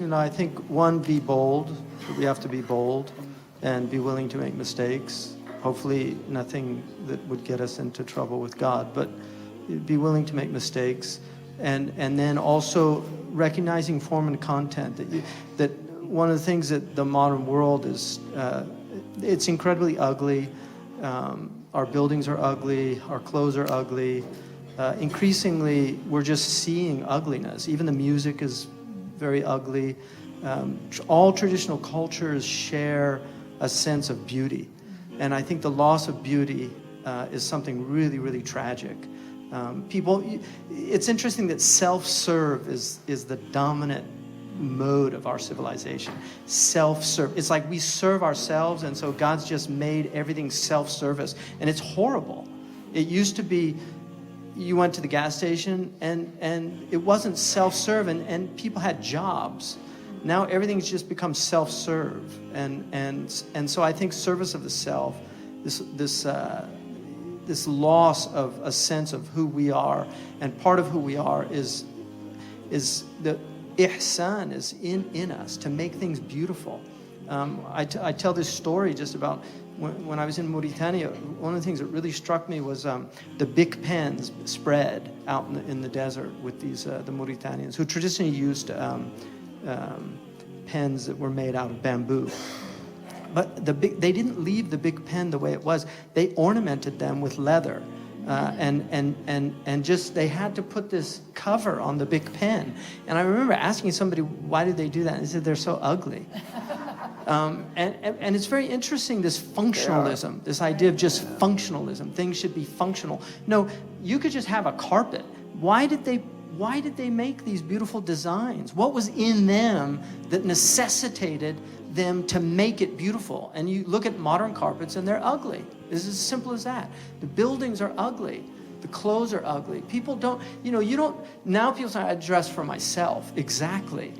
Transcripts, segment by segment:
I think one, be bold. We have to be bold and be willing to make mistakes. Hopefully nothing that would get us into trouble with God, but be willing to make mistakes. And then also recognizing form and content. That one of the things that the modern world is, it's incredibly ugly. Our buildings are ugly, our clothes are ugly. Increasingly, we're just seeing ugliness. Even the music is very ugly. All traditional cultures share a sense of beauty. And I think the loss of beauty is something really, really tragic. It's interesting that self-serve is the dominant mode of our civilization. Self-serve. It's like we serve ourselves, and so God's just made everything self-service. And it's horrible. It used to be, you went to the gas station and it wasn't self-serve, and people had jobs. Now everything's just become self-serve, and so I think service of the self, this loss of a sense of who we are, and part of who we are is the ihsan is in us to make things beautiful. I tell this story just about when I was in Mauritania. One of the things that really struck me was the big pens spread out in the desert with these the Mauritanians, who traditionally used pens that were made out of bamboo. But they didn't leave the big pen the way it was. They ornamented them with leather. And just they had to put this cover on the big pen. And I remember asking somebody, why did they do that? And they said, they're so ugly. And it's very interesting, this functionalism, this idea of just functionalism. Things should be functional. No, you could just have a carpet. Why did they make these beautiful designs? What was in them that necessitated them to make it beautiful? And you look at modern carpets and they're ugly. It's as simple as that. The buildings are ugly. The clothes are ugly. People don't, now people say, I dress for myself. Exactly.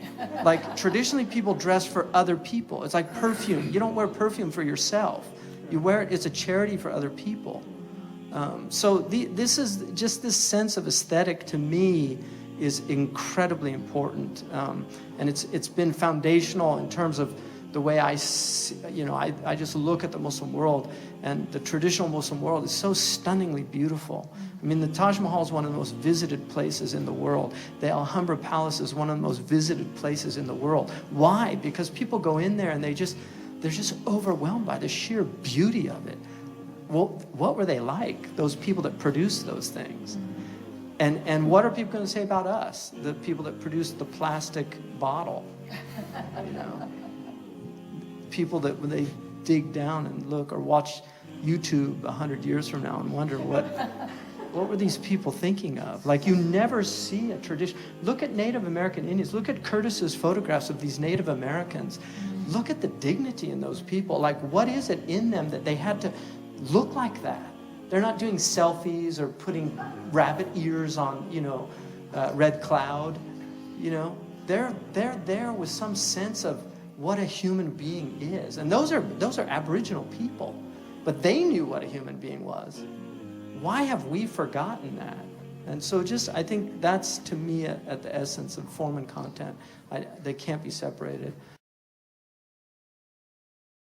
Like traditionally people dress for other people. It's like perfume. You don't wear perfume for yourself. You wear it, it's a charity for other people. So this is just this sense of aesthetic, to me, is incredibly important. And it's been foundational in terms of the way I see, I just look at the Muslim world, and the traditional Muslim world is so stunningly beautiful. I mean, the Taj Mahal is one of the most visited places in the world. The Alhambra Palace is one of the most visited places in the world. Why? Because people go in there and they're just overwhelmed by the sheer beauty of it. Well, what were they like, those people that produced those things? And what are people going to say about us, the people that produced the plastic bottle? People that when they dig down and look or watch YouTube 100 years from now and wonder what were these people thinking of? Like, you never see a tradition. Look at Native American Indians. Look at Curtis's photographs of these Native Americans. Look at the dignity in those people. Like, what is it in them that they had to look like that? They're not doing selfies or putting rabbit ears on, Red Cloud. They're there with some sense of what a human being is. And those are Aboriginal people. But they knew what a human being was. Why have we forgotten that? And so I think that's, to me, at the essence of form and content. They can't be separated.